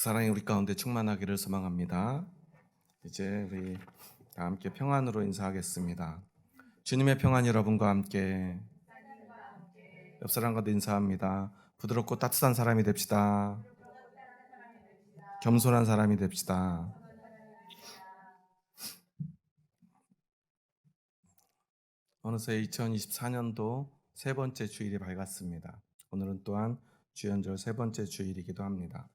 사랑이 우리 가운데 충만하기를 소망합니다. 이제 우리 다 함께 평안으로 인사하겠습니다. 주님의 평안 여러분과 함께. 옆 사람과도 인사합니다. 부드럽고 따뜻한 사람이 됩시다. 겸손한 사람이 됩시다. 어느새 2024년도 세 번째 주일이 밝았습니다. 오늘은 또한 주연절 세 번째 주일이기도 합니다.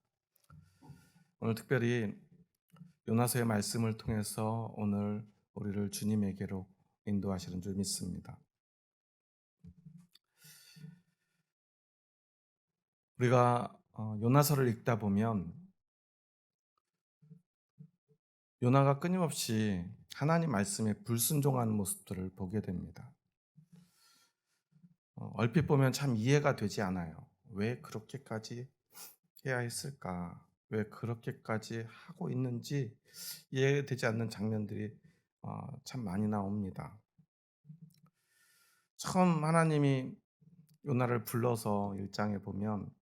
오늘 특별히 요나서의 말씀을 통해서 오늘 우리를 주님에게로 인도하시는 줄 믿습니다. 우리가 요나서를 읽다 보면 요나가 끊임없이 하나님 말씀에 불순종하는 모습들을 보게 됩니다. 얼핏 보면 참 이해가 되지 않아요. 왜 그렇게까지 해야 했을까? 왜 그렇게까지 하고 있는지 이해되지 않는 장면들이 참 많이 나옵니다. 처음 하나님이 요나를 불러서 1장에 보면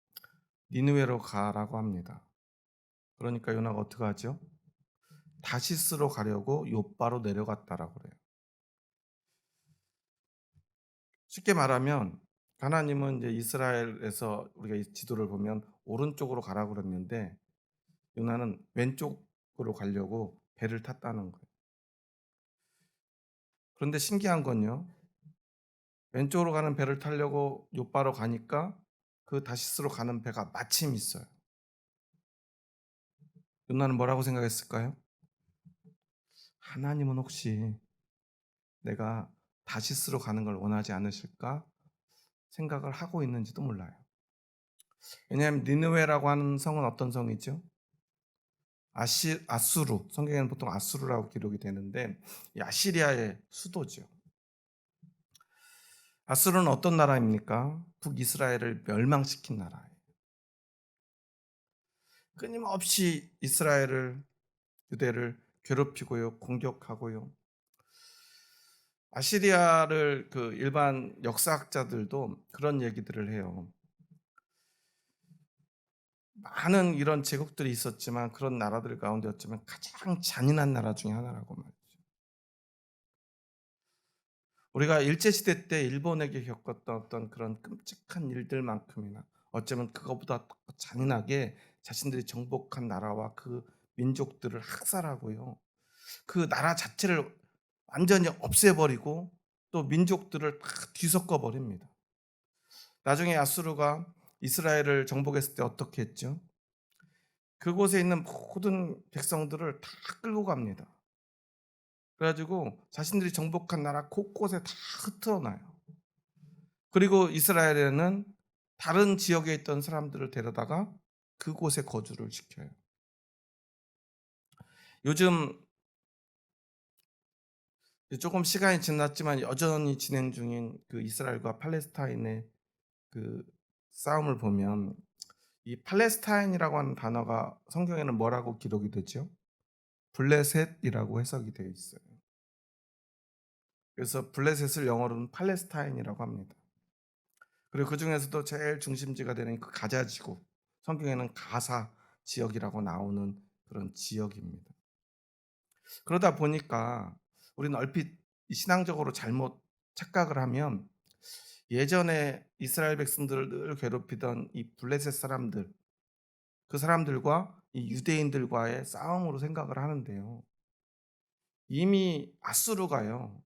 니느웨로 가라고 합니다. 그러니까 요나가 어떻게 하죠? 다시스로 가려고 욥바로 내려갔다라고 그래요. 쉽게 말하면 하나님은 이제 이스라엘에서 우리가 이 지도를 보면 오른쪽으로 가라고 그랬는데 요나는 왼쪽으로 가려고 배를 탔다는 거예요. 그런데 신기한 건요. 왼쪽으로 가는 배를 타려고 욥바로 가니까 그 다시스로 가는 배가 마침 있어요. 요나는 뭐라고 생각했을까요? 하나님은 혹시 내가 다시스로 가는 걸 원하지 않으실까 생각을 하고 있는지도 몰라요. 왜냐하면 니느웨라고 하는 성은 어떤 성이죠? 아수르, 성경에는 보통 아수르라고 기록이 되는데 이 아시리아의 수도죠. 아수르는 어떤 나라입니까? 북이스라엘을 멸망시킨 나라예요. 끊임없이 이스라엘을, 유대를 괴롭히고요, 공격하고요. 아시리아를 그 일반 역사학자들도 그런 얘기들을 해요. 많은 이런 제국들이 있었지만 그런 나라들 가운데였지만 가장 잔인한 나라 중에 하나라고 말이죠. 우리가 일제시대 때 일본에게 겪었던 어떤 그런 끔찍한 일들만큼이나 어쩌면 그거보다 더 잔인하게 자신들이 정복한 나라와 그 민족들을 학살하고요. 그 나라 자체를 완전히 없애버리고 또 민족들을 다 뒤섞어 버립니다. 나중에 아수르가 이스라엘을 정복했을 때 어떻게 했죠? 그곳에 있는 모든 백성들을 다 끌고 갑니다. 그래가지고 자신들이 정복한 나라 곳곳에 다 흩어놔요. 그리고 이스라엘에는 다른 지역에 있던 사람들을 데려다가 그곳에 거주를 시켜요. 요즘 조금 시간이 지났지만 여전히 진행 중인 그 이스라엘과 팔레스타인의 그 싸움을 보면 이 팔레스타인이라고 하는 단어가 성경에는 뭐라고 기록이 되죠? 블레셋이라고 해석이 되어 있어요. 그래서 블레셋을 영어로는 팔레스타인이라고 합니다. 그리고 그 중에서도 제일 중심지가 되는 그 가자 지구, 성경에는 가사 지역이라고 나오는 그런 지역입니다. 그러다 보니까 우리는 얼핏 신앙적으로 잘못 착각을 하면 예전에 이스라엘 백성들을 늘 괴롭히던 이 블레셋 사람들, 그 사람들과 이 유대인들과의 싸움으로 생각을 하는데요. 이미 아수르가요.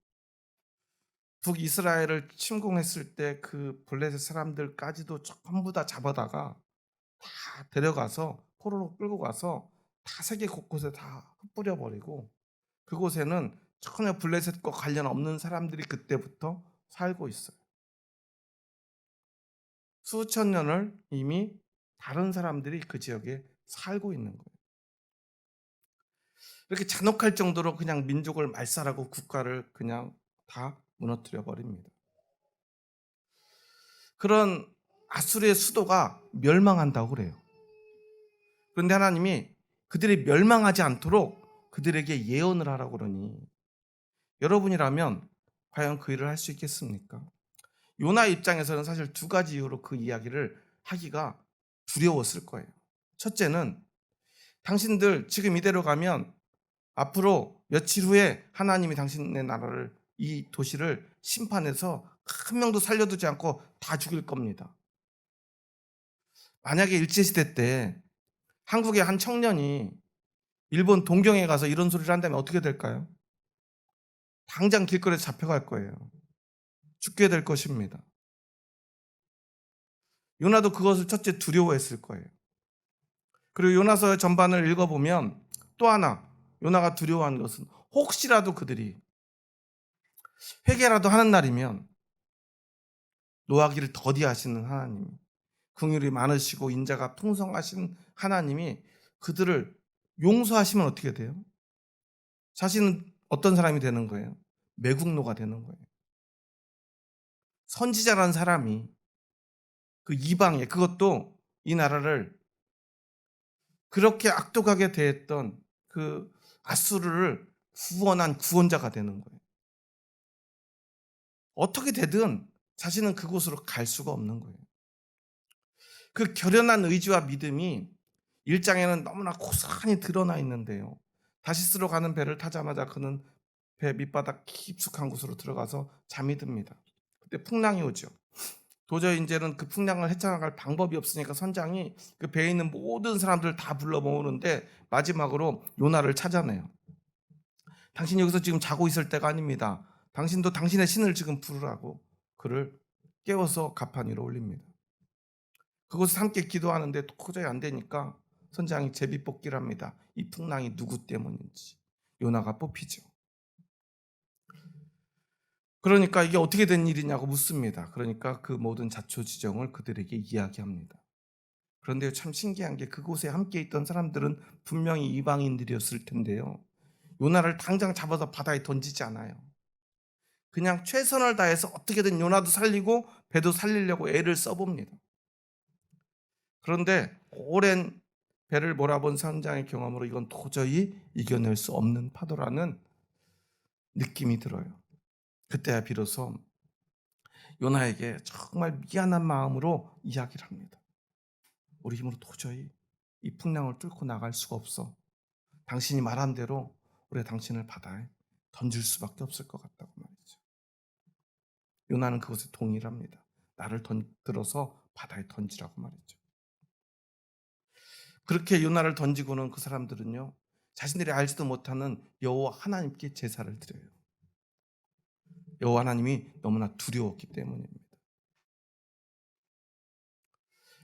북이스라엘을 침공했을 때 그 블레셋 사람들까지도 전부 다 잡아다가 다 데려가서 포로로 끌고 가서 다 세계 곳곳에 다 흩뿌려 버리고 그곳에는 전혀 블레셋과 관련 없는 사람들이 그때부터 살고 있어요. 수천 년을 이미 다른 사람들이 그 지역에 살고 있는 거예요. 이렇게 잔혹할 정도로 그냥 민족을 말살하고 국가를 그냥 다 무너뜨려 버립니다. 그런 아수르의 수도가 멸망한다고 그래요. 그런데 하나님이 그들이 멸망하지 않도록 그들에게 예언을 하라고 그러니 여러분이라면 과연 그 일을 할 수 있겠습니까? 요나 입장에서는 사실 두 가지 이유로 그 이야기를 하기가 두려웠을 거예요. 첫째는 당신들 지금 이대로 가면 앞으로 며칠 후에 하나님이 당신의 나라를, 이 도시를 심판해서 한 명도 살려두지 않고 다 죽일 겁니다. 만약에 일제시대 때 한국의 한 청년이 일본 동경에 가서 이런 소리를 한다면 어떻게 될까요? 당장 길거리에서 잡혀갈 거예요. 죽게 될 것입니다. 요나도 그것을 첫째 두려워했을 거예요. 그리고 요나서 전반을 읽어보면 또 하나 요나가 두려워한 것은, 혹시라도 그들이 회개라도 하는 날이면 노하기를 더디하시는 하나님, 긍휼이 많으시고 인자가 풍성하신 하나님이 그들을 용서하시면 어떻게 돼요? 자신은 어떤 사람이 되는 거예요? 매국노가 되는 거예요. 선지자라는 사람이 그 이방에, 그것도 이 나라를 그렇게 악독하게 대했던 그 아수르를 구원한 구원자가 되는 거예요. 어떻게 되든 자신은 그곳으로 갈 수가 없는 거예요. 그 결연한 의지와 믿음이 1장에는 너무나 고스란히 드러나 있는데요. 다시스로 가는 배를 타자마자 그는 배 밑바닥 깊숙한 곳으로 들어가서 잠이 듭니다. 그때 풍랑이 오죠. 도저히 이제는 그 풍랑을 헤쳐나갈 방법이 없으니까 선장이 그 배에 있는 모든 사람들을 다 불러 모으는데 마지막으로 요나를 찾아내요. 당신 여기서 지금 자고 있을 때가 아닙니다. 당신도 당신의 신을 지금 부르라고 그를 깨워서 가판 위로 올립니다. 그곳에서 함께 기도하는데 도저히 안 되니까 선장이 제비뽑기를 합니다. 이 풍랑이 누구 때문인지. 요나가 뽑히죠. 그러니까 이게 어떻게 된 일이냐고 묻습니다. 그러니까 그 모든 자초지정을 그들에게 이야기합니다. 그런데 참 신기한 게 그곳에 함께 있던 사람들은 분명히 이방인들이었을 텐데요. 요나를 당장 잡아서 바다에 던지지 않아요. 그냥 최선을 다해서 어떻게든 요나도 살리고 배도 살리려고 애를 써봅니다. 그런데 오랜 배를 몰아본 선장의 경험으로 이건 도저히 이겨낼 수 없는 파도라는 느낌이 들어요. 그때야 비로소 요나에게 정말 미안한 마음으로 이야기를 합니다. 우리 힘으로 도저히 이 풍랑을 뚫고 나갈 수가 없어. 당신이 말한 대로 우리가 당신을 바다에 던질 수밖에 없을 것 같다고 말이죠. 요나는 그것에 동의를 합니다. 나를 들어서 바다에 던지라고 말이죠. 그렇게 요나를 던지고는 그 사람들은요, 자신들이 알지도 못하는 여호와 하나님께 제사를 드려요. 여호와 하나님이 너무나 두려웠기 때문입니다.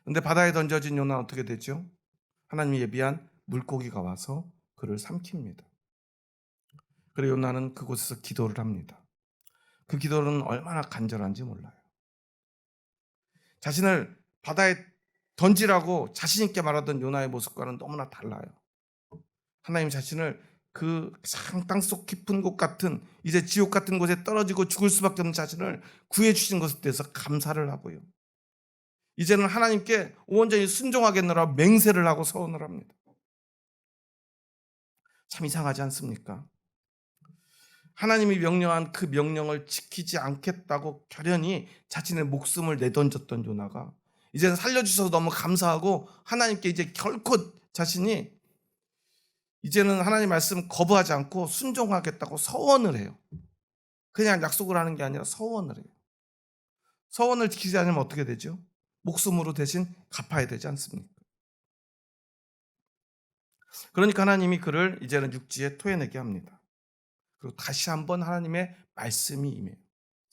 그런데 바다에 던져진 요나는 어떻게 되죠? 하나님이 예비한 물고기가 와서 그를 삼킵니다. 그리고 요나는 그곳에서 기도를 합니다. 그 기도는 얼마나 간절한지 몰라요. 자신을 바다에 던지라고 자신 있게 말하던 요나의 모습과는 너무나 달라요. 하나님 자신을 그 땅속 깊은 곳 같은, 이제 지옥 같은 곳에 떨어지고 죽을 수밖에 없는 자신을 구해 주신 것에 대해서 감사를 하고요. 이제는 하나님께 온전히 순종하겠노라 맹세를 하고 서원을 합니다. 참 이상하지 않습니까? 하나님이 명령한 그 명령을 지키지 않겠다고 결연히 자신의 목숨을 내던졌던 요나가 이제는 살려주셔서 너무 감사하고 하나님께 이제 결코 자신이 이제는 하나님 말씀 거부하지 않고 순종하겠다고 서원을 해요. 그냥 약속을 하는 게 아니라 서원을 해요. 서원을 지키지 않으면 어떻게 되죠? 목숨으로 대신 갚아야 되지 않습니까? 그러니까 하나님이 그를 이제는 육지에 토해내게 합니다. 그리고 다시 한번 하나님의 말씀이 임해요.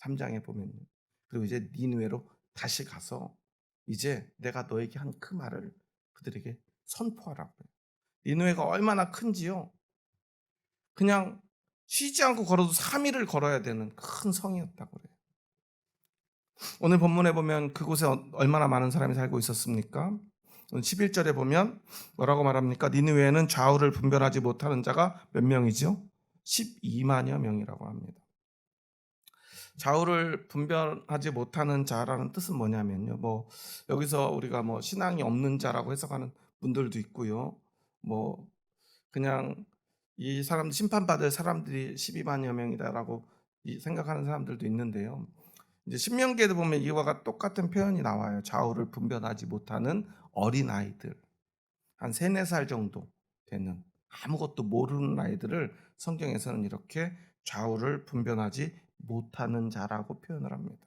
3장에 보면요. 그리고 이제 니느웨로 다시 가서 이제 내가 너에게 한 그 말을 그들에게 선포하라고 해요. 니느웨가 얼마나 큰지요. 그냥 쉬지 않고 걸어도 3일을 걸어야 되는 큰 성이었다고 그래요. 오늘 본문에 보면 그곳에 얼마나 많은 사람이 살고 있었습니까? 11절에 보면 뭐라고 말합니까? 니느웨에는 좌우를 분별하지 못하는 자가 몇 명이죠? 12만여 명이라고 합니다. 좌우를 분별하지 못하는 자라는 뜻은 뭐냐면요. 여기서 우리가 신앙이 없는 자라고 해석하는 분들도 있고요. 그냥 이 사람 심판받을 사람들이 12만여 명이다라고 생각하는 사람들도 있는데요. 이제 신명기에도 보면 이와 똑같은 표현이 나와요. 좌우를 분별하지 못하는 어린 아이들, 한 3, 4살 정도 되는 아무것도 모르는 아이들을 성경에서는 이렇게 좌우를 분별하지 못하는 자라고 표현을 합니다.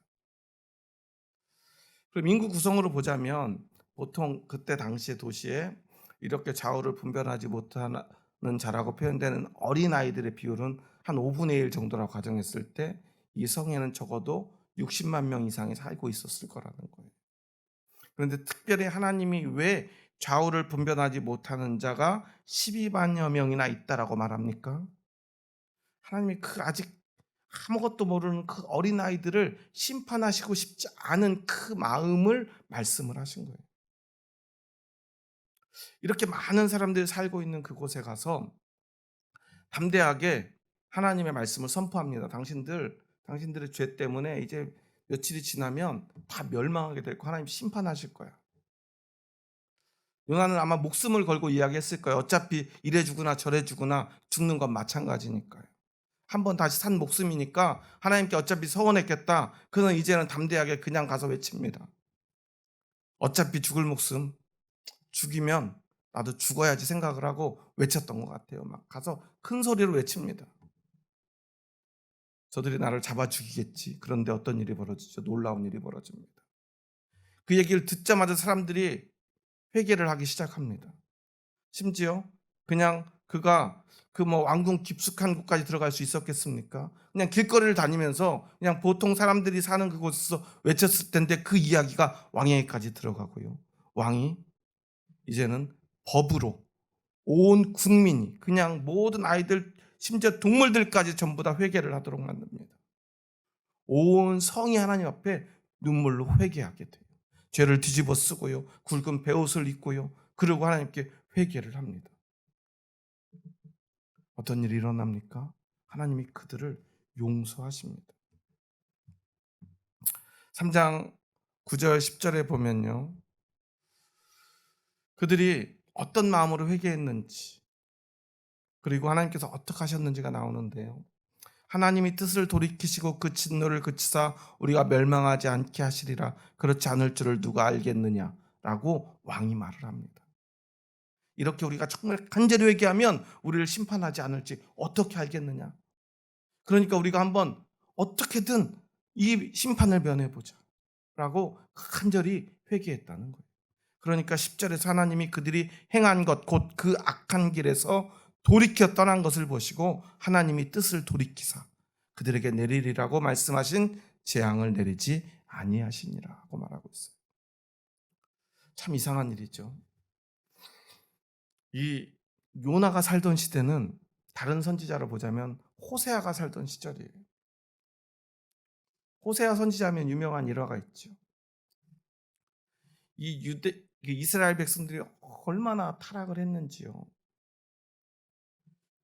그럼 인구 구성으로 보자면 보통 그때 당시의 도시에 이렇게 좌우를 분별하지 못하는 자라고 표현되는 어린아이들의 비율은 한 5분의 1 정도라고 가정했을 때 이 성에는 적어도 60만 명 이상이 살고 있었을 거라는 거예요. 그런데 특별히 하나님이 왜 좌우를 분별하지 못하는 자가 12만여 명이나 있다라고 말합니까? 하나님이 그 아직 아무것도 모르는 그 어린아이들을 심판하시고 싶지 않은 그 마음을 말씀을 하신 거예요. 이렇게 많은 사람들이 살고 있는 그곳에 가서 담대하게 하나님의 말씀을 선포합니다. 당신들의 죄 때문에 이제 며칠이 지나면 다 멸망하게 될 거 하나님 심판하실 거야. 요나는 아마 목숨을 걸고 이야기했을 거예요. 어차피 이래 죽으나 저래 죽으나 죽는 건 마찬가지니까요. 한 번 다시 산 목숨이니까 하나님께 어차피 서원했겠다. 그는 이제는 담대하게 그냥 가서 외칩니다. 어차피 죽을 목숨 죽이면 나도 죽어야지 생각을 하고 외쳤던 것 같아요. 막 가서 큰 소리로 외칩니다. 저들이 나를 잡아 죽이겠지. 그런데 어떤 일이 벌어지죠? 놀라운 일이 벌어집니다. 그 얘기를 듣자마자 사람들이 회개를 하기 시작합니다. 심지어 그냥 그가 그 뭐 왕궁 깊숙한 곳까지 들어갈 수 있었겠습니까? 그냥 길거리를 다니면서 그냥 보통 사람들이 사는 그곳에서 외쳤을 텐데 그 이야기가 왕에게까지 들어가고요. 왕이 이제는 법으로 온 국민이 그냥 모든 아이들 심지어 동물들까지 전부 다 회개를 하도록 만듭니다. 온 성이 하나님 앞에 눈물로 회개하게 돼요. 죄를 뒤집어 쓰고요. 굵은 베옷을 입고요. 그리고 하나님께 회개를 합니다. 어떤 일이 일어납니까? 하나님이 그들을 용서하십니다. 3장 9절 10절에 보면요. 그들이 어떤 마음으로 회개했는지 그리고 하나님께서 어떻게 하셨는지가 나오는데요. 하나님이 뜻을 돌이키시고 그 진노를 그치사 우리가 멸망하지 않게 하시리라. 그렇지 않을 줄을 누가 알겠느냐라고 왕이 말을 합니다. 이렇게 우리가 정말 간절히 회개하면 우리를 심판하지 않을지 어떻게 알겠느냐. 그러니까 우리가 한번 어떻게든 이 심판을 면해보자 라고 간절히 회개했다는 거예요. 그러니까 10절에서 하나님이 그들이 행한 것 곧 그 악한 길에서 돌이켜 떠난 것을 보시고 하나님이 뜻을 돌이키사 그들에게 내리리라고 말씀하신 재앙을 내리지 아니하시니라고 말하고 있어요. 참 이상한 일이죠. 이 요나가 살던 시대는 다른 선지자를 보자면 호세아가 살던 시절이에요. 호세아 선지자면 유명한 일화가 있죠. 이스라엘 백성들이 얼마나 타락을 했는지요.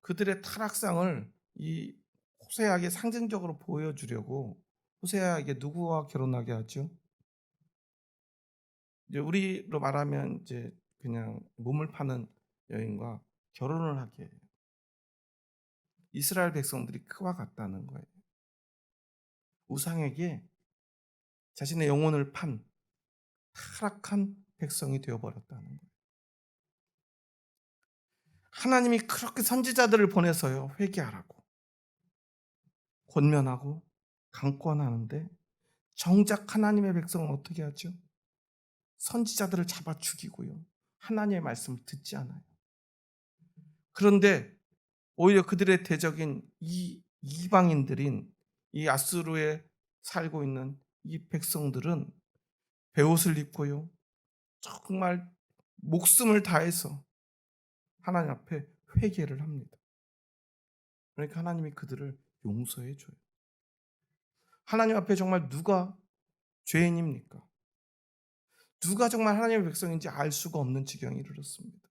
그들의 타락상을 이 호세아에게 상징적으로 보여주려고 호세아에게 누구와 결혼하게 하죠? 이제 우리로 말하면 이제 그냥 몸을 파는 여인과 결혼을 하게 해요. 이스라엘 백성들이 그와 같다는 거예요. 우상에게 자신의 영혼을 판 타락한 백성이 되어버렸다는 거예요. 하나님이 그렇게 선지자들을 보내서요 회개하라고 권면하고 강권하는데 정작 하나님의 백성은 어떻게 하죠? 선지자들을 잡아 죽이고요. 하나님의 말씀을 듣지 않아요. 그런데 오히려 그들의 대적인 이 이방인들인 이 아수르에 살고 있는 이 백성들은 베옷을 입고요. 정말 목숨을 다해서 하나님 앞에 회개를 합니다. 그러니까 하나님이 그들을 용서해 줘요. 하나님 앞에 정말 누가 죄인입니까? 누가 정말 하나님의 백성인지 알 수가 없는 지경에 이르렀습니다.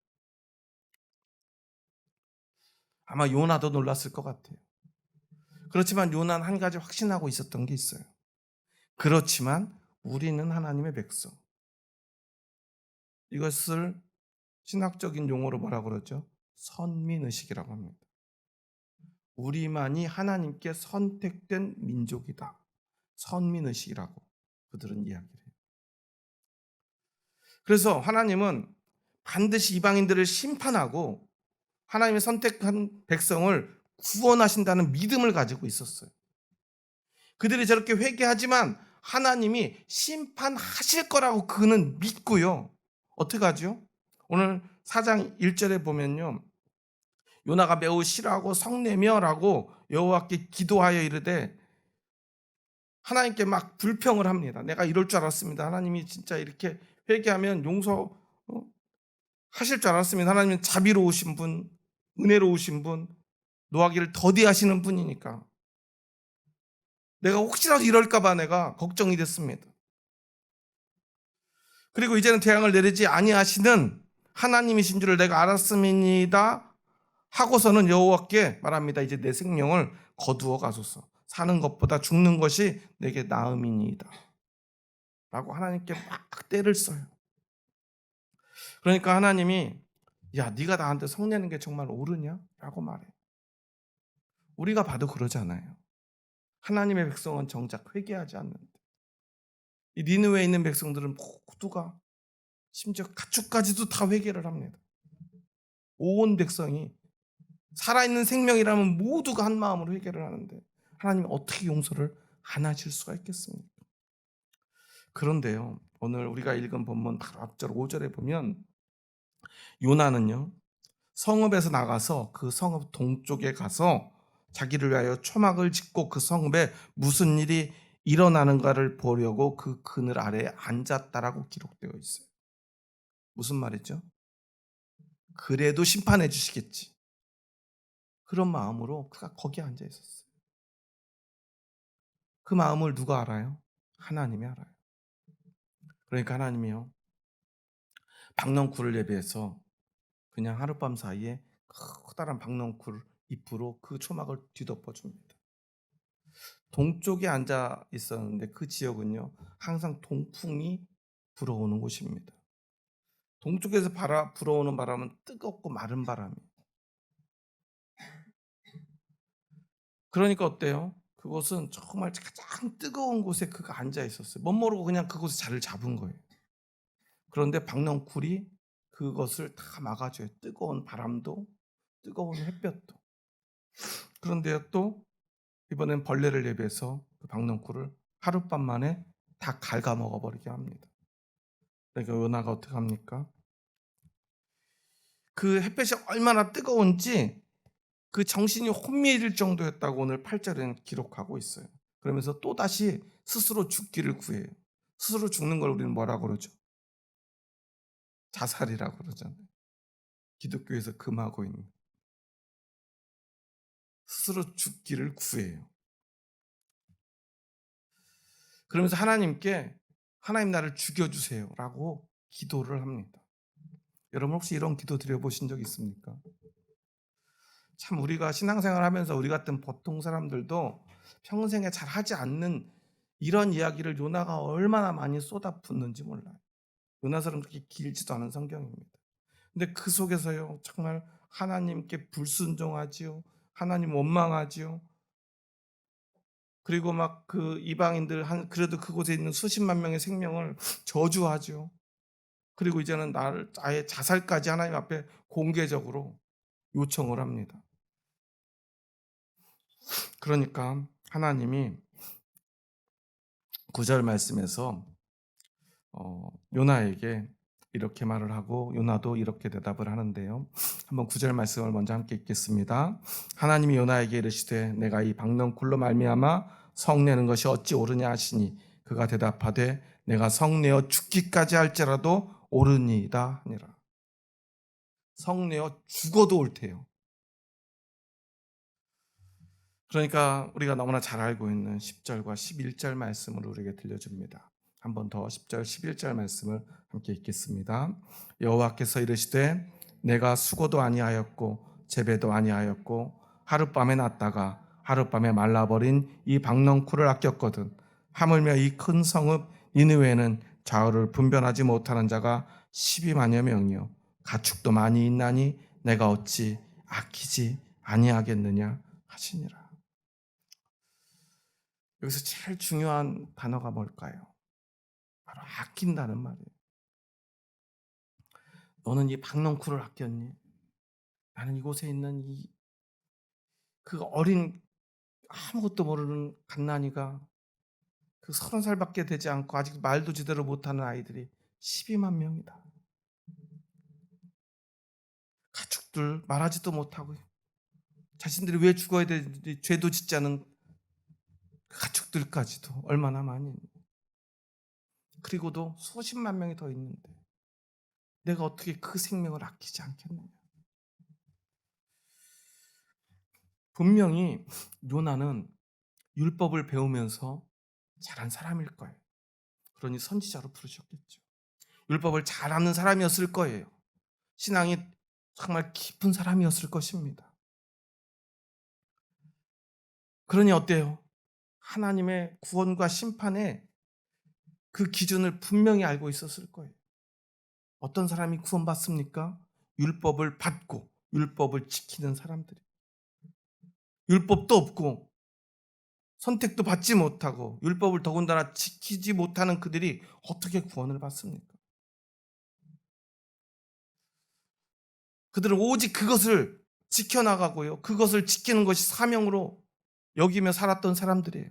아마 요나도 놀랐을 것 같아요. 그렇지만 요나는 한 가지 확신하고 있었던 게 있어요. 그렇지만 우리는 하나님의 백성. 이것을 신학적인 용어로 뭐라고 그러죠? 선민의식이라고 합니다. 우리만이 하나님께 선택된 민족이다. 선민의식이라고 그들은 이야기를 해요. 그래서 하나님은 반드시 이방인들을 심판하고 하나님의 선택한 백성을 구원하신다는 믿음을 가지고 있었어요. 그들이 저렇게 회개하지만 하나님이 심판하실 거라고 그는 믿고요. 어떻게 하죠? 오늘 4장 1절에 보면요. 요나가 매우 싫어하고 성내며라고 여호와께 기도하여 이르되 하나님께 막 불평을 합니다. 내가 이럴 줄 알았습니다. 하나님이 진짜 이렇게 회개하면 용서 하실 줄 알았습니다. 하나님은 자비로우신 분, 은혜로우신 분, 노하기를 더디하시는 분이니까 내가 혹시라도 이럴까 봐 내가 걱정이 됐습니다. 그리고 이제는 재앙을 내리지 아니하시는 하나님이신 줄을 내가 알았음이니이다 하고서는 여호와께 말합니다. 이제 내 생명을 거두어 가소서. 사는 것보다 죽는 것이 내게 나음이니이다 라고 하나님께 막 때를 써요. 그러니까 하나님이 야 네가 나한테 성내는 게 정말 옳으냐? 라고 말해. 우리가 봐도 그러잖아요. 하나님의 백성은 정작 회개하지 않는데 이 니느웨에 있는 백성들은 모두가 심지어 가축까지도 다 회개를 합니다. 온 백성이 살아있는 생명이라면 모두가 한 마음으로 회개를 하는데 하나님이 어떻게 용서를 안 하실 수가 있겠습니까? 그런데요, 오늘 우리가 읽은 본문 바로 앞절 5절에 보면 요나는요 성읍에서 나가서 그 성읍 동쪽에 가서 자기를 위하여 초막을 짓고 그 성읍에 무슨 일이 일어나는가를 보려고 그 그늘 아래에 앉았다라고 기록되어 있어요. 무슨 말이죠? 그래도 심판해 주시겠지. 그런 마음으로 그가 거기에 앉아 있었어요. 그 마음을 누가 알아요? 하나님이 알아요. 그러니까 하나님이요. 박넝쿨을 예비해서 그냥 하룻밤 사이에 커다란 박넝쿨 잎으로 그 초막을 뒤덮어 줍니다. 동쪽에 앉아 있었는데 그 지역은요. 항상 동풍이 불어오는 곳입니다. 동쪽에서 불어오는 바람은 뜨겁고 마른 바람이에요. 그러니까 어때요? 그곳은 정말 가장 뜨거운 곳에 그가 앉아 있었어요. 멋 모르고 그냥 그곳에 자리를 잡은 거예요. 그런데 박넝쿨이 그것을 다 막아줘요. 뜨거운 바람도 뜨거운 햇볕도. 그런데 또 이번엔 벌레를 예비해서 그 박넝쿨을 하룻밤 만에 다 갉아먹어 버리게 합니다. 그러니까 요나가 어떻게 합니까? 그 햇볕이 얼마나 뜨거운지 그 정신이 혼미해질 정도였다고 오늘 8절에는 기록하고 있어요. 그러면서 또다시 스스로 죽기를 구해요. 스스로 죽는 걸 우리는 뭐라고 그러죠? 자살이라고 그러잖아요. 기독교에서 금하고 있는. 스스로 죽기를 구해요. 그러면서 하나님께 하나님 나를 죽여주세요 라고 기도를 합니다. 여러분 혹시 이런 기도 드려보신 적 있습니까? 참 우리가 신앙생활 하면서 우리 같은 보통 사람들도 평생에 잘 하지 않는 이런 이야기를 요나가 얼마나 많이 쏟아붓는지 몰라요. 요나서는 그렇게 길지도 않은 성경입니다. 근데 그 속에서요 정말 하나님께 불순종하지요. 하나님 원망하지요. 그리고 막 그 이방인들 그래도 그곳에 있는 수십만 명의 생명을 저주하죠. 그리고 이제는 나를 아예 자살까지 하나님 앞에 공개적으로 요청을 합니다. 그러니까 하나님이 9절 말씀에서 요나에게 이렇게 말을 하고 요나도 이렇게 대답을 하는데요. 한번 9절 말씀을 먼저 함께 읽겠습니다. 하나님이 요나에게 이르시되 내가 이 박넝쿨로 말미암아 성내는 것이 어찌 옳으냐 하시니 그가 대답하되 내가 성내어 죽기까지 할지라도 옳으니이다 하니라. 성내어 죽어도 옳대요. 그러니까 우리가 너무나 잘 알고 있는 10절과 11절 말씀을 우리에게 들려줍니다. 한 번 더 10절, 11절 말씀을 함께 읽겠습니다. 여호와께서 이르시되 내가 수고도 아니하였고 재배도 아니하였고 하룻밤에 났다가 하룻밤에 말라버린 이 박넝쿨을 아꼈거든. 하물며 이 큰 성읍 니느웨는 좌우를 분별하지 못하는 자가 12만여 명이요 가축도 많이 있나니 내가 어찌 아끼지 아니하겠느냐 하시니라. 여기서 제일 중요한 단어가 뭘까요? 바로 아낀다는 말이에요. 너는 이 박넝쿨을 아꼈니? 나는 이곳에 있는 그 어린 아무것도 모르는 갓난이가 그 30살밖에 되지 않고 아직 말도 제대로 못하는 아이들이 12만 명이다. 가축들 말하지도 못하고 자신들이 왜 죽어야 되는지 죄도 짓지 않은 가축들까지도 얼마나 많이 있는. 그리고도 수십만 명이 더 있는데 내가 어떻게 그 생명을 아끼지 않겠느냐. 분명히 요나는 율법을 배우면서 자란 사람일 거예요. 그러니 선지자로 부르셨겠죠. 율법을 잘 아는 사람이었을 거예요. 신앙이 정말 깊은 사람이었을 것입니다. 그러니 어때요? 하나님의 구원과 심판의 그 기준을 분명히 알고 있었을 거예요. 어떤 사람이 구원받습니까? 율법을 받고 율법을 지키는 사람들이. 율법도 없고 선택도 받지 못하고 율법을 더군다나 지키지 못하는 그들이 어떻게 구원을 받습니까? 그들은 오직 그것을 지켜나가고요. 그것을 지키는 것이 사명으로 여기며 살았던 사람들이에요.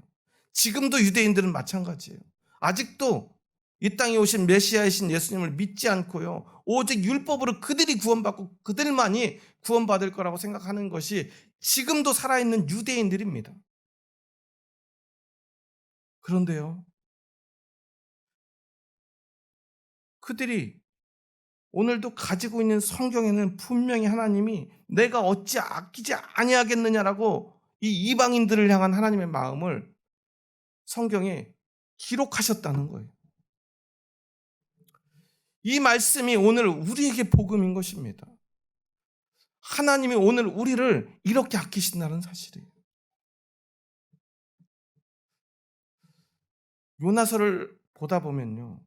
지금도 유대인들은 마찬가지예요. 아직도 이 땅에 오신 메시아이신 예수님을 믿지 않고요. 오직 율법으로 그들이 구원받고 그들만이 구원받을 거라고 생각하는 것이 지금도 살아있는 유대인들입니다. 그런데요. 그들이 오늘도 가지고 있는 성경에는 분명히 하나님이 내가 어찌 아끼지 아니하겠느냐라고 이 이방인들을 향한 하나님의 마음을 성경에 기록하셨다는 거예요. 이 말씀이 오늘 우리에게 복음인 것입니다. 하나님이 오늘 우리를 이렇게 아끼신다는 사실이에요. 요나서를 보다 보면요.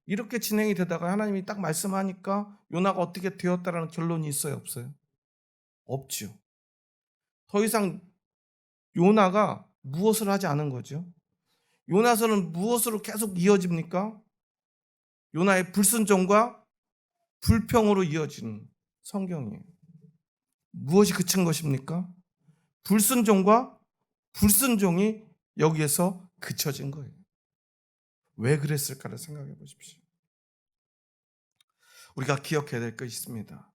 이렇게 진행이 되다가 하나님이 딱 말씀하니까 요나가 어떻게 되었다라는 결론이 있어요, 없어요? 없죠. 더 이상 요나가 무엇을 하지 않은 거죠? 요나서는 무엇으로 계속 이어집니까? 요나의 불순종과 불평으로 이어지는 성경이에요. 무엇이 그친 것입니까? 불순종과 불순종이 여기에서 그쳐진 거예요. 왜 그랬을까를 생각해 보십시오. 우리가 기억해야 될 것이 있습니다.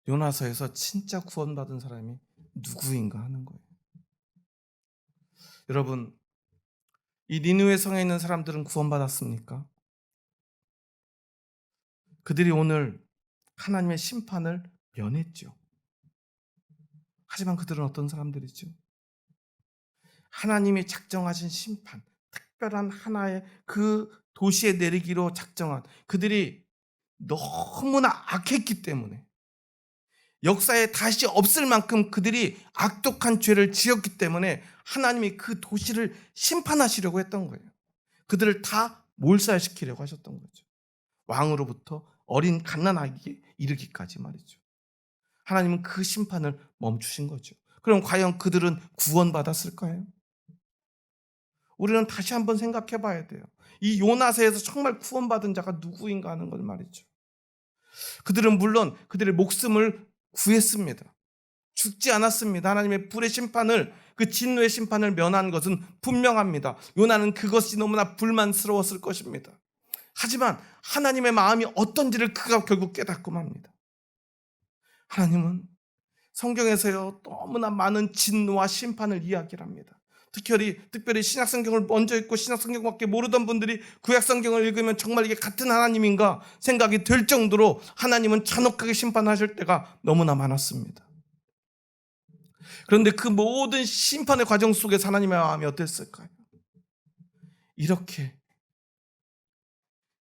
요나서에서 진짜 구원받은 사람이 누구인가 하는 거예요. 여러분, 이 니느웨 성에 있는 사람들은 구원받았습니까? 그들이 오늘 하나님의 심판을 면했죠. 하지만 그들은 어떤 사람들이죠? 하나님이 작정하신 심판, 특별한 하나의 그 도시에 내리기로 작정한 그들이 너무나 악했기 때문에 역사에 다시 없을 만큼 그들이 악독한 죄를 지었기 때문에 하나님이 그 도시를 심판하시려고 했던 거예요. 그들을 다 몰살시키려고 하셨던 거죠. 왕으로부터 어린 갓난아기에 이르기까지 말이죠. 하나님은 그 심판을 멈추신 거죠. 그럼 과연 그들은 구원받았을까요? 우리는 다시 한번 생각해 봐야 돼요. 이 요나서에서 정말 구원받은 자가 누구인가 하는 걸 말이죠. 그들은 물론 그들의 목숨을 구했습니다. 죽지 않았습니다. 하나님의 불의 심판을, 그 진노의 심판을 면한 것은 분명합니다. 요나는 그것이 너무나 불만스러웠을 것입니다. 하지만 하나님의 마음이 어떤지를 그가 결국 깨닫고 맙니다. 하나님은 성경에서요 너무나 많은 진노와 심판을 이야기합니다. 특별히 신약 성경을 먼저 읽고 신약 성경밖에 모르던 분들이 구약 성경을 읽으면 정말 이게 같은 하나님인가 생각이 될 정도로 하나님은 잔혹하게 심판하실 때가 너무나 많았습니다. 그런데 그 모든 심판의 과정 속에서 하나님의 마음이 어땠을까요? 이렇게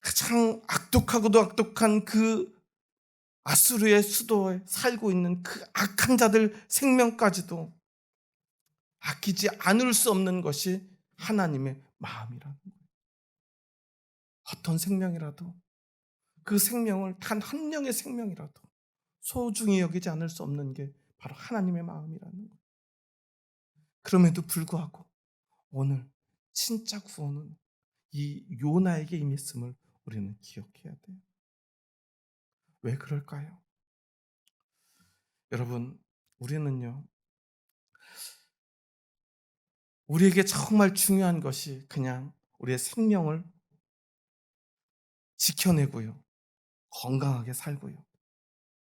가장 악독하고도 악독한 그 아수르의 수도에 살고 있는 그 악한 자들 생명까지도 아끼지 않을 수 없는 것이 하나님의 마음이라는 거예요. 어떤 생명이라도 그 생명을 단 한 명의 생명이라도 소중히 여기지 않을 수 없는 게 바로 하나님의 마음이라는 거예요. 그럼에도 불구하고 오늘 진짜 구원은 이 요나에게 임했음을 우리는 기억해야 돼요. 왜 그럴까요? 여러분, 우리는요, 우리에게 정말 중요한 것이 그냥 우리의 생명을 지켜내고요, 건강하게 살고요,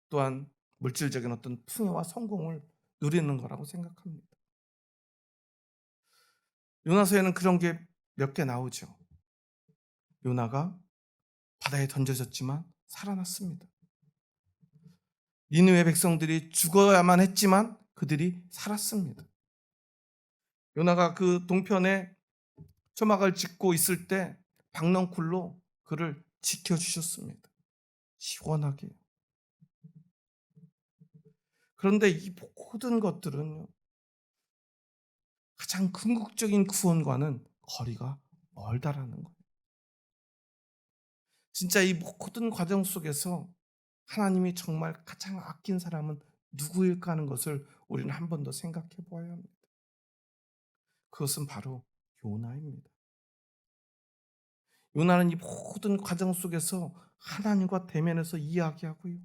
또한 물질적인 어떤 풍요와 성공을 누리는 거라고 생각합니다. 요나서에는 그런 게 몇 개 나오죠. 요나가 바다에 던져졌지만 살아났습니다. 니느웨 백성들이 죽어야만 했지만 그들이 살았습니다. 요나가 그 동편에 초막을 짓고 있을 때 박넝쿨로 그를 지켜주셨습니다. 시원하게. 그런데 이 모든 것들은 가장 궁극적인 구원과는 거리가 멀다라는 거예요. 진짜 이 모든 과정 속에서 하나님이 정말 가장 아낀 사람은 누구일까 하는 것을 우리는 한 번 더 생각해 보아야 합니다. 그것은 바로 요나입니다. 요나는 이 모든 과정 속에서 하나님과 대면해서 이야기하고요,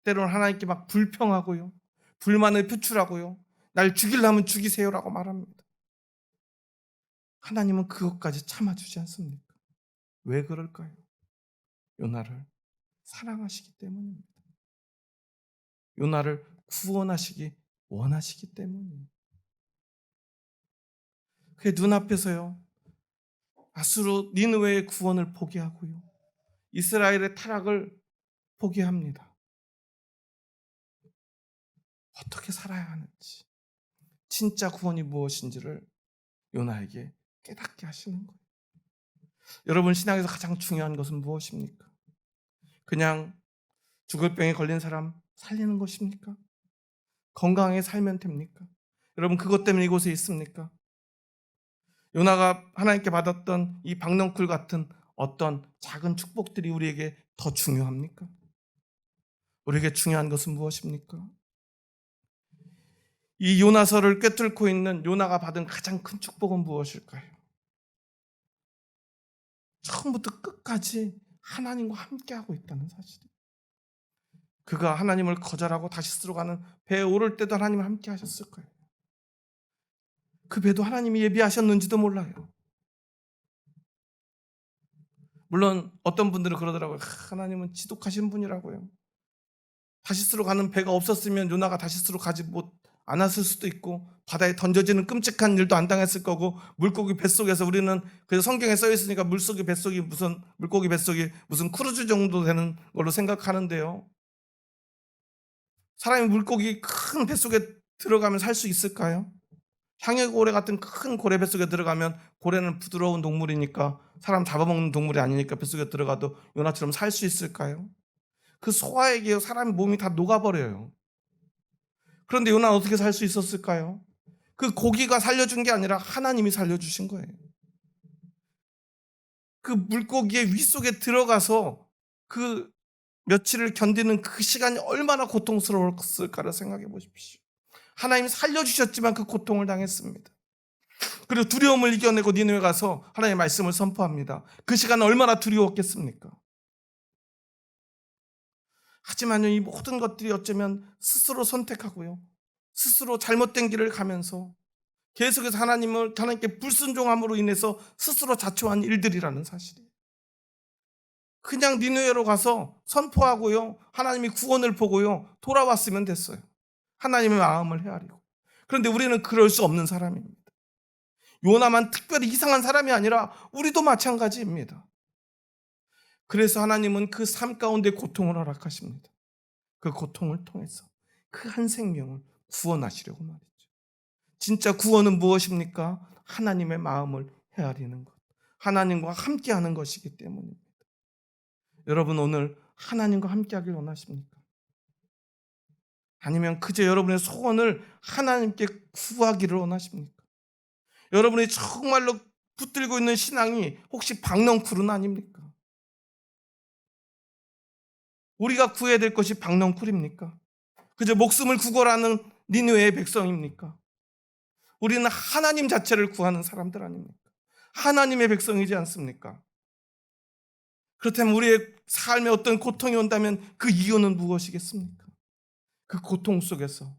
때로는 하나님께 막 불평하고요, 불만을 표출하고요, 날 죽이려면 죽이세요라고 말합니다. 하나님은 그것까지 참아주지 않습니까? 왜 그럴까요? 요나를 사랑하시기 때문입니다. 요나를 구원하시기 원하시기 때문이에요. 그 눈앞에서요, 아수르 니느웨의 구원을 포기하고요, 이스라엘의 타락을 포기합니다. 어떻게 살아야 하는지, 진짜 구원이 무엇인지를 요나에게 깨닫게 하시는 거예요. 여러분, 신앙에서 가장 중요한 것은 무엇입니까? 그냥 죽을 병에 걸린 사람 살리는 것입니까? 건강하게 살면 됩니까? 여러분, 그것 때문에 이곳에 있습니까? 요나가 하나님께 받았던 이 박넝쿨 같은 어떤 작은 축복들이 우리에게 더 중요합니까? 우리에게 중요한 것은 무엇입니까? 이 요나서를 꿰뚫고 있는 요나가 받은 가장 큰 축복은 무엇일까요? 처음부터 끝까지 하나님과 함께하고 있다는 사실이에요. 그가 하나님을 거절하고 다시스로 가는 배에 오를 때도 하나님을 함께 하셨을 거예요. 그 배도 하나님이 예비하셨는지도 몰라요. 물론 어떤 분들은 그러더라고요. 하나님은 지독하신 분이라고요. 다시스로 가는 배가 없었으면 요나가 다시스로 가지 못 않았을 수도 있고, 바다에 던져지는 끔찍한 일도 안 당했을 거고, 물고기 뱃속에서 우리는, 그래서 성경에 써 있으니까 물고기 뱃속이 무슨 크루즈 정도 되는 걸로 생각하는데요. 사람이 물고기 큰 뱃속에 들어가면 살 수 있을까요? 향해고래 같은 큰 고래 뱃속에 들어가면, 고래는 부드러운 동물이니까, 사람 잡아먹는 동물이 아니니까 뱃속에 들어가도 요나처럼 살 수 있을까요? 그 소화액에 사람 몸이 다 녹아버려요. 그런데 요나는 어떻게 살 수 있었을까요? 그 고기가 살려준 게 아니라 하나님이 살려주신 거예요. 그 물고기의 윗속에 들어가서 그 며칠을 견디는 그 시간이 얼마나 고통스러웠을까를 생각해 보십시오. 하나님이 살려주셨지만 그 고통을 당했습니다. 그리고 두려움을 이겨내고 니느웨 가서 하나님의 말씀을 선포합니다. 그 시간은 얼마나 두려웠겠습니까? 하지만요, 이 모든 것들이 어쩌면 스스로 선택하고요, 스스로 잘못된 길을 가면서 계속해서 하나님께 불순종함으로 인해서 스스로 자초한 일들이라는 사실이에요. 그냥 니느웨로 가서 선포하고요, 하나님이 구원을 보고요, 돌아왔으면 됐어요. 하나님의 마음을 헤아리고. 그런데 우리는 그럴 수 없는 사람입니다. 요나만 특별히 이상한 사람이 아니라 우리도 마찬가지입니다. 그래서 하나님은 그 삶 가운데 고통을 허락하십니다. 그 고통을 통해서 그 한 생명을 구원하시려고 말이죠. 진짜 구원은 무엇입니까? 하나님의 마음을 헤아리는 것, 하나님과 함께하는 것이기 때문입니다. 여러분, 오늘 하나님과 함께하길 원하십니까? 아니면 그저 여러분의 소원을 하나님께 구하기를 원하십니까? 여러분이 정말로 붙들고 있는 신앙이 혹시 박넝쿨은 아닙니까? 우리가 구해야 될 것이 박넝쿨입니까? 그저 목숨을 구걸하는 니느웨의 백성입니까? 우리는 하나님 자체를 구하는 사람들 아닙니까? 하나님의 백성이지 않습니까? 그렇다면 우리의 삶에 어떤 고통이 온다면 그 이유는 무엇이겠습니까? 그 고통 속에서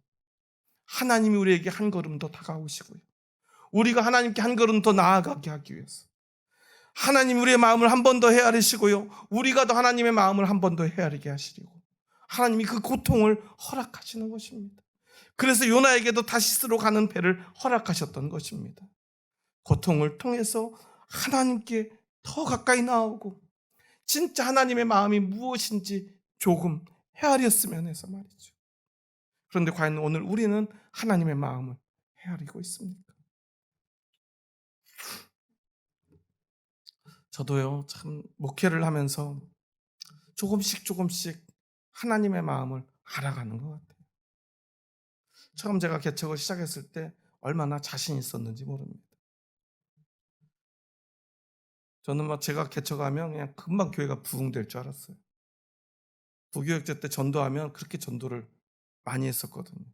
하나님이 우리에게 한 걸음 더 다가오시고요. 우리가 하나님께 한 걸음 더 나아가게 하기 위해서 하나님 우리의 마음을 한 번 더 헤아리시고요. 우리가 더 하나님의 마음을 한 번 더 헤아리게 하시리고 하나님이 그 고통을 허락하시는 것입니다. 그래서 요나에게도 다시스로 가는 배를 허락하셨던 것입니다. 고통을 통해서 하나님께 더 가까이 나오고 진짜 하나님의 마음이 무엇인지 조금 헤아렸으면 해서 말이죠. 그런데 과연 오늘 우리는 하나님의 마음을 헤아리고 있습니까? 저도요, 참 목회를 하면서 조금씩 하나님의 마음을 알아가는 것 같아요. 처음 제가 개척을 시작했을 때 얼마나 자신 있었는지 모릅니다. 저는 막 제가 개척하면 그냥 금방 교회가 부흥될 줄 알았어요. 부교육제 때 전도하면 그렇게 전도를 많이 했었거든요.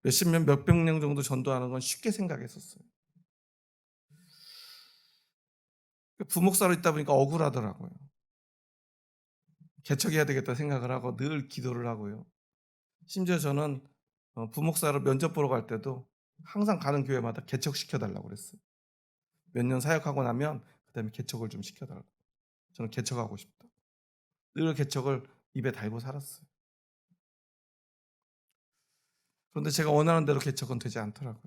몇십 명, 몇백 명 정도 전도하는 건 쉽게 생각했었어요. 부목사로 있다 보니까 억울하더라고요. 개척해야 되겠다 생각을 하고 늘 기도를 하고요. 심지어 저는 부목사로 면접 보러 갈 때도 항상 가는 교회마다 개척시켜달라고 그랬어요. 몇 년 사역하고 나면 그다음에 개척을 좀 시켜달라고. 저는 개척하고 싶다. 늘 개척을 입에 달고 살았어요. 그런데 제가 원하는 대로 개척은 되지 않더라고요.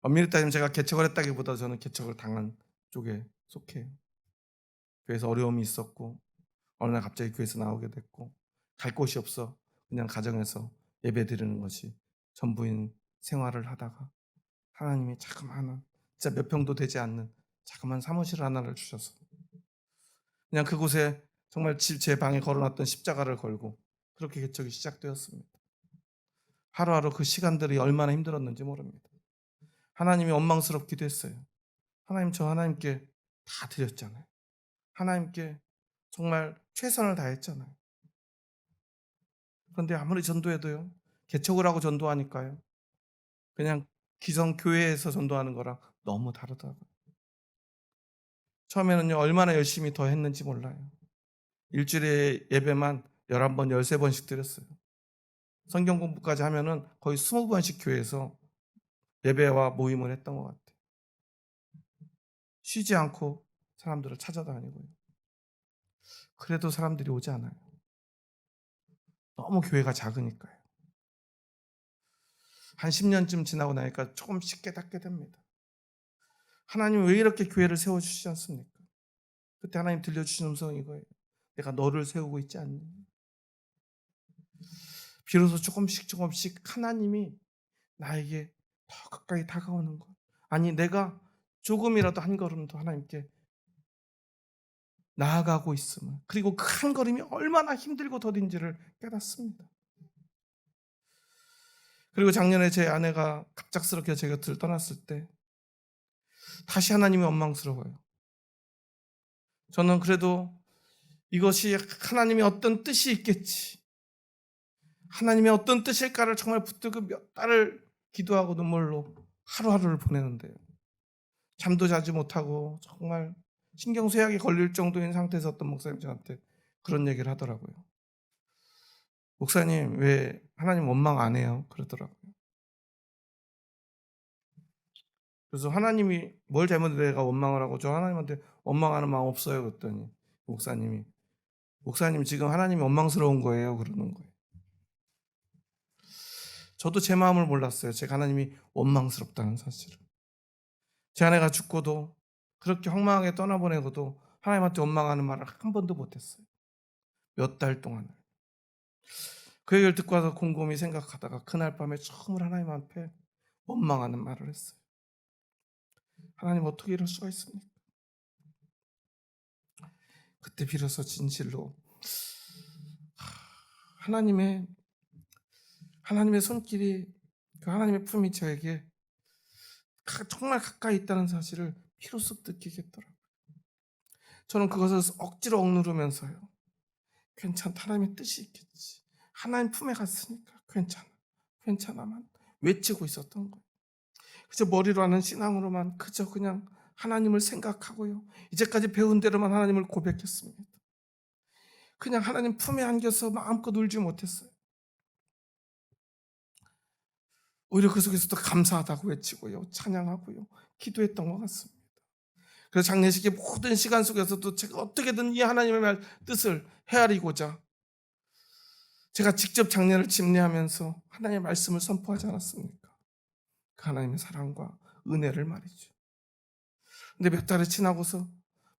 엄밀히 따지면 제가 개척을 했다기보다 저는 개척을 당한 쪽에 속해요. 교회에서 어려움이 있었고 어느 날 갑자기 교회에서 나오게 됐고 갈 곳이 없어 그냥 가정에서 예배드리는 것이 전부인 생활을 하다가 하나님이 자그마한 진짜 몇 평도 되지 않는 자그마한 사무실 하나를 주셔서 그냥 그곳에 정말 제 방에 걸어놨던 십자가를 걸고 그렇게 개척이 시작되었습니다. 하루하루 그 시간들이 얼마나 힘들었는지 모릅니다. 하나님이 원망스럽기도 했어요. 하나님, 저 하나님께 다 드렸잖아요. 하나님께 정말 최선을 다했잖아요. 그런데 아무리 전도해도요, 개척을 하고 전도하니까요, 그냥 기성 교회에서 전도하는 거랑 너무 다르더라고요. 처음에는요, 얼마나 열심히 더 했는지 몰라요. 일주일에 예배만 11번, 13번씩 드렸어요. 성경 공부까지 하면은 거의 20번씩 교회에서 예배와 모임을 했던 것 같아요. 쉬지 않고 사람들을 찾아다니고요. 그래도 사람들이 오지 않아요. 너무 교회가 작으니까요. 한 10년쯤 지나고 나니까 조금씩 깨닫게 됩니다. 하나님 왜 이렇게 교회를 세워주시지 않습니까? 그때 하나님 들려주신 음성이 이거예요. 내가 너를 세우고 있지 않니? 비로소 조금씩 하나님이 나에게 더 가까이 다가오는 것. 아니 내가 조금이라도 한 걸음 더 하나님께 나아가고 있음을, 그리고 그 한 걸음이 얼마나 힘들고 더딘지를 깨닫습니다. 그리고 작년에 제 아내가 갑작스럽게 제 곁을 떠났을 때 다시 하나님이 원망스러워요. 저는 그래도 이것이 하나님의 어떤 뜻이 있겠지, 하나님의 어떤 뜻일까를 정말 붙들고 몇 달을 기도하고 눈물로 하루하루를 보내는데요. 잠도 자지 못하고 정말 신경쇠약이 걸릴 정도인 상태에서 어떤 목사님 저한테 그런 얘기를 하더라고요. 목사님 왜 하나님 원망 안 해요? 그러더라고요. 그래서 하나님이 뭘 잘못해 내가 원망을 하고 저 하나님한테 원망하는 마음 없어요 그랬더니 목사님 지금 하나님이 원망스러운 거예요 그러는 거예요. 저도 제 마음을 몰랐어요. 제가 하나님이 원망스럽다는 사실을. 제 아내가 죽고도 그렇게 황망하게 떠나보내고도 하나님한테 원망하는 말을 한 번도 못했어요. 몇 달 동안을. 그 얘기를 듣고 와서 곰곰이 생각하다가 그날 밤에 처음으로 하나님 앞에 원망하는 말을 했어요. 하나님 어떻게 이럴 수가 있습니까? 그때 비로소 진실로 하나님의 손길이, 그 하나님의 품이 저에게 정말 가까이 있다는 사실을 비로소 느끼겠더라고요. 저는 그것을 억지로 억누르면서요, 괜찮다, 하나님의 뜻이 있겠지, 하나님 품에 갔으니까 괜찮아만 외치고 있었던 거예요. 그저 머리로 하는 신앙으로만 그저 그냥 하나님을 생각하고요, 이제까지 배운 대로만 하나님을 고백했습니다. 그냥 하나님 품에 안겨서 마음껏 울지 못했어요. 오히려 그 속에서도 감사하다고 외치고요, 찬양하고요, 기도했던 것 같습니다. 그래서 장례식의 모든 시간 속에서도 제가 어떻게든 이 하나님의 뜻을 헤아리고자 제가 직접 장례를 집례하면서 하나님의 말씀을 선포하지 않았습니까? 그 하나님의 사랑과 은혜를 말이죠. 근데 몇 달이 지나고서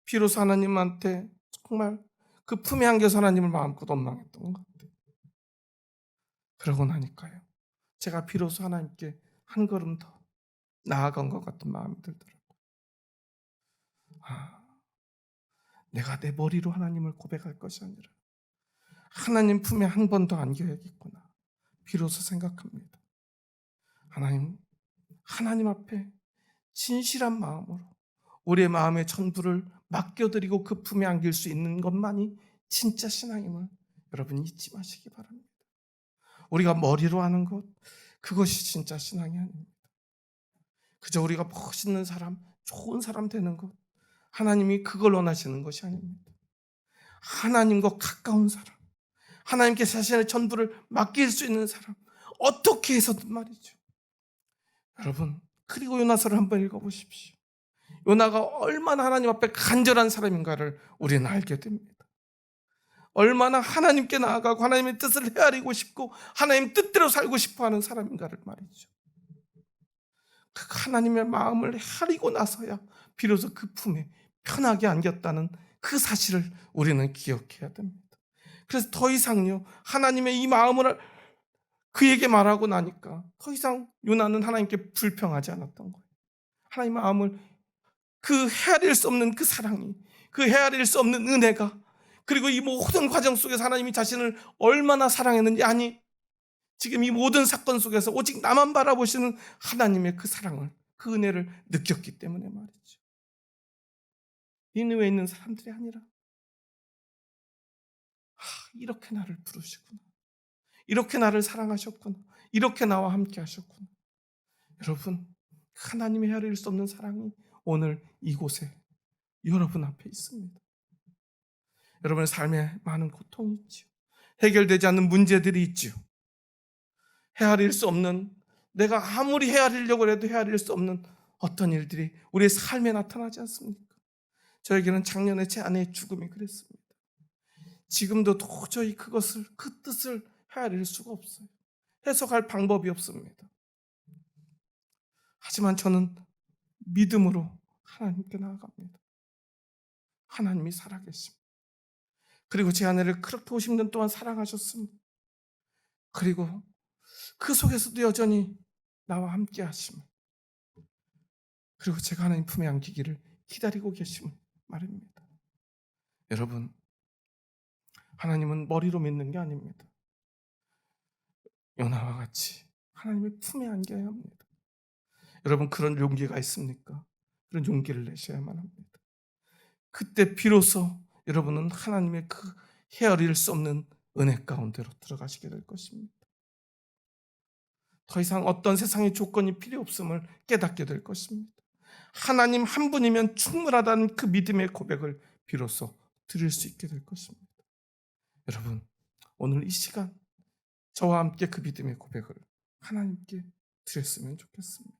비로소 하나님한테 정말 그 품에 안겨서 하나님을 마음껏 원망했던 것 같아요. 그러고 나니까요, 제가 비로소 하나님께 한 걸음 더 나아간 것 같은 마음이 들더라고요. 아, 내가 내 머리로 하나님을 고백할 것이 아니라 하나님 품에 한 번 더 안겨야겠구나. 비로소 생각합니다. 하나님 앞에 진실한 마음으로 우리의 마음의 전부를 맡겨드리고 그 품에 안길 수 있는 것만이 진짜 신앙임을 여러분 잊지 마시기 바랍니다. 우리가 머리로 하는 것, 그것이 진짜 신앙이 아닙니다. 그저 우리가 멋있는 사람, 좋은 사람 되는 것, 하나님이 그걸 원하시는 것이 아닙니다. 하나님과 가까운 사람, 하나님께 자신의 전부를 맡길 수 있는 사람, 어떻게 해서든 말이죠. 여러분, 그리고 요나서를 한번 읽어보십시오. 요나가 얼마나 하나님 앞에 간절한 사람인가를 우리는 알게 됩니다. 얼마나 하나님께 나아가고 하나님의 뜻을 헤아리고 싶고 하나님 뜻대로 살고 싶어하는 사람인가를 말이죠. 그 하나님의 마음을 헤아리고 나서야 비로소 그 품에 편하게 안겼다는 그 사실을 우리는 기억해야 됩니다. 그래서 더 이상요, 하나님의 이 마음을 그에게 말하고 나니까 더 이상 요나는 하나님께 불평하지 않았던 거예요. 하나님 마음을, 그 헤아릴 수 없는 그 사랑이, 그 헤아릴 수 없는 은혜가, 그리고 이 모든 과정 속에서 하나님이 자신을 얼마나 사랑했는지, 아니 지금 이 모든 사건 속에서 오직 나만 바라보시는 하나님의 그 사랑을, 그 은혜를 느꼈기 때문에 말이죠. 니느웨에 있는 사람들이 아니라 이렇게 나를 부르시구나, 이렇게 나를 사랑하셨구나, 이렇게 나와 함께 하셨구나. 여러분, 하나님의 헤아릴 수 없는 사랑이 오늘 이곳에 여러분 앞에 있습니다. 여러분의 삶에 많은 고통이 있죠. 해결되지 않는 문제들이 있죠. 헤아릴 수 없는, 내가 아무리 헤아리려고 해도 헤아릴 수 없는 어떤 일들이 우리의 삶에 나타나지 않습니까? 저에게는 작년에 제 아내의 죽음이 그랬습니다. 지금도 도저히 그것을, 그 뜻을 헤아릴 수가 없어요. 해석할 방법이 없습니다. 하지만 저는 믿음으로 하나님께 나아갑니다. 하나님이 살아계십니다. 그리고 제 아내를 그렇게 50년 동안 사랑하셨습니다. 그리고 그 속에서도 여전히 나와 함께 하심을, 그리고 제가 하나님 품에 안기기를 기다리고 계심을 말입니다. 여러분, 하나님은 머리로 믿는 게 아닙니다. 요나와 같이 하나님의 품에 안겨야 합니다. 여러분, 그런 용기가 있습니까? 그런 용기를 내셔야만 합니다. 그때 비로소 여러분은 하나님의 그 헤아릴 수 없는 은혜 가운데로 들어가시게 될 것입니다. 더 이상 어떤 세상의 조건이 필요 없음을 깨닫게 될 것입니다. 하나님 한 분이면 충분하다는 그 믿음의 고백을 비로소 들을 수 있게 될 것입니다. 여러분, 오늘 이 시간 저와 함께 그 믿음의 고백을 하나님께 드렸으면 좋겠습니다.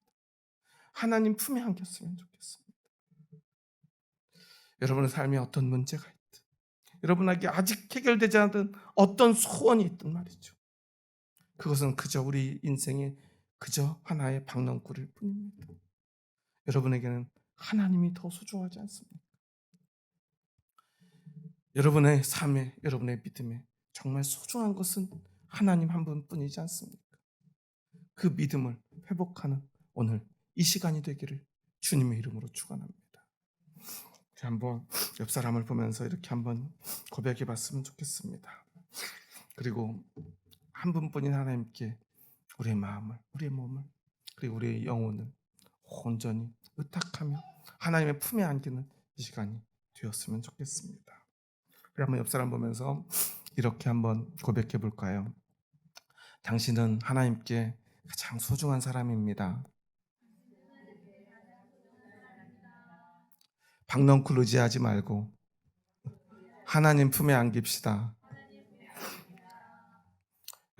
하나님 품에 안겼으면 좋겠습니다. 여러분의 삶에 어떤 문제가 있든, 여러분에게 아직 해결되지 않은 어떤 소원이 있든 말이죠, 그것은 그저 우리 인생의 그저 하나의 박넝쿨일 뿐입니다. 여러분에게는 하나님이 더 소중하지 않습니까? 여러분의 삶에, 여러분의 믿음에 정말 소중한 것은 하나님 한 분뿐이지 않습니까? 그 믿음을 회복하는 오늘 이 시간이 되기를 주님의 이름으로 축원합니다. 한번 옆 사람을 보면서 이렇게 한번 고백해 봤으면 좋겠습니다. 그리고 한 분뿐인 하나님께 우리의 마음을, 우리의 몸을, 그리고 우리의 영혼을 온전히 의탁하며 하나님의 품에 안기는 이 시간이 되었으면 좋겠습니다. 우리 한번 옆 사람 보면서 이렇게 한번 고백해 볼까요? 당신은 하나님께 가장 소중한 사람입니다. 박넝쿨 의지하지 말고 하나님 품에 안깁시다.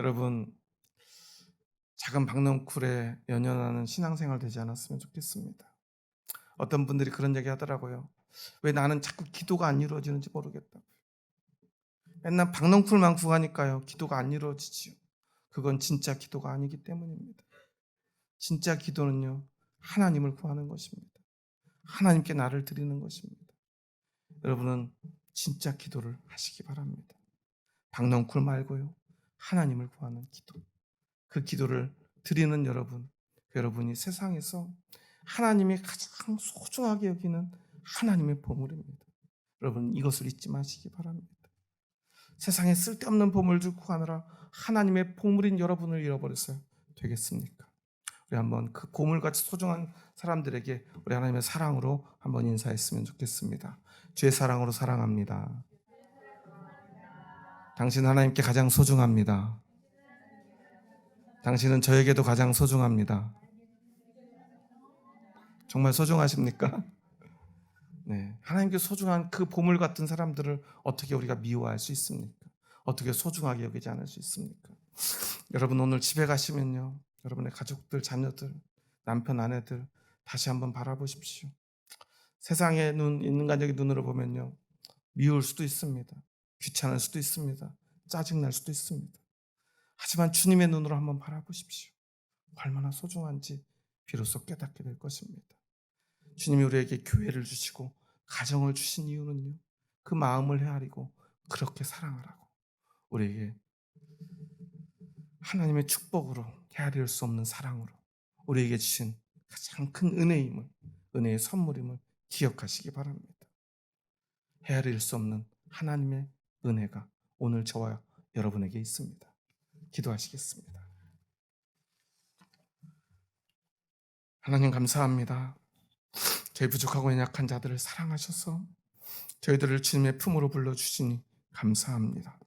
여러분, 작은 박넝쿨에 연연하는 신앙생활 되지 않았으면 좋겠습니다. 어떤 분들이 그런 얘기 하더라고요. 왜 나는 자꾸 기도가 안 이루어지는지 모르겠다. 맨날 박넝쿨만 구하니까요, 기도가 안 이루어지지요. 그건 진짜 기도가 아니기 때문입니다. 진짜 기도는요, 하나님을 구하는 것입니다. 하나님께 나를 드리는 것입니다. 여러분은 진짜 기도를 하시기 바랍니다. 박넝쿨 말고요, 하나님을 구하는 기도. 그 기도를 드리는 여러분, 여러분이 세상에서 하나님이 가장 소중하게 여기는 하나님의 보물입니다. 여러분, 이것을 잊지 마시기 바랍니다. 세상에 쓸데없는 보물들 구하느라 하나님의 보물인 여러분을 잃어버렸어요. 되겠습니까? 우리 한번 그 보물같이 소중한 사람들에게 우리 하나님의 사랑으로 한번 인사했으면 좋겠습니다. 주의 사랑으로 사랑합니다. 당신 하나님께 가장 소중합니다. 당신은 저에게도 가장 소중합니다. 정말 소중하십니까? 네, 하나님께 소중한 그 보물 같은 사람들을 어떻게 우리가 미워할 수 있습니까? 어떻게 소중하게 여기지 않을 수 있습니까? 여러분, 오늘 집에 가시면요, 여러분의 가족들, 자녀들, 남편, 아내들 다시 한번 바라보십시오. 세상의 눈, 인간적인 눈으로 보면요, 미울 수도 있습니다. 귀찮을 수도 있습니다. 짜증날 수도 있습니다. 하지만 주님의 눈으로 한번 바라보십시오. 얼마나 소중한지 비로소 깨닫게 될 것입니다. 주님이 우리에게 교회를 주시고 가정을 주신 이유는요, 그 마음을 헤아리고 그렇게 사랑하라고, 우리에게 하나님의 축복으로 헤아릴 수 없는 사랑으로 우리에게 주신 가장 큰 은혜임을, 은혜의 선물임을 기억하시기 바랍니다. 헤아릴 수 없는 하나님의 은혜가 오늘 저와 여러분에게 있습니다. 기도하시겠습니다. 하나님, 감사합니다. 저희 부족하고 연약한 자들을 사랑하셔서 저희들을 주님의 품으로 불러주시니 감사합니다.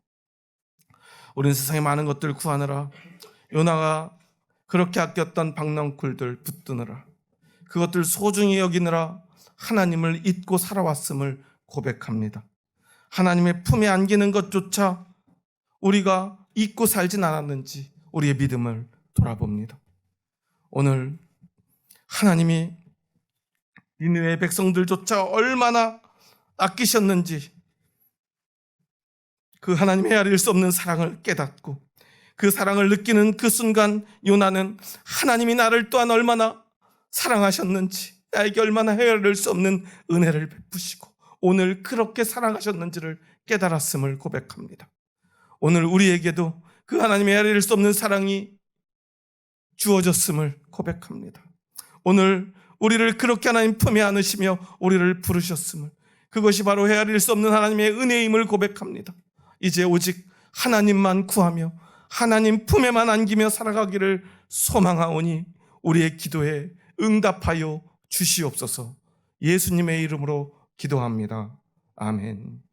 우리는 세상에 많은 것들을 구하느라, 요나가 그렇게 아꼈던 박넝쿨들 붙드느라, 그것들 소중히 여기느라 하나님을 잊고 살아왔음을 고백합니다. 하나님의 품에 안기는 것조차 우리가 잊고 살진 않았는지 우리의 믿음을 돌아봅니다. 오늘 하나님이 니느웨 백성들조차 얼마나 아끼셨는지 그 하나님의 헤아릴 수 없는 사랑을 깨닫고 그 사랑을 느끼는 그 순간 요나는 하나님이 나를 또한 얼마나 사랑하셨는지, 나에게 얼마나 헤아릴 수 없는 은혜를 베푸시고 오늘 그렇게 사랑하셨는지를 깨달았음을 고백합니다. 오늘 우리에게도 그 하나님의 헤아릴 수 없는 사랑이 주어졌음을 고백합니다. 오늘 우리를 그렇게 하나님 품에 안으시며 우리를 부르셨음을, 그것이 바로 헤아릴 수 없는 하나님의 은혜임을 고백합니다. 이제 오직 하나님만 구하며 하나님 품에만 안기며 살아가기를 소망하오니 우리의 기도에 응답하여 주시옵소서. 예수님의 이름으로 기도합니다. 아멘.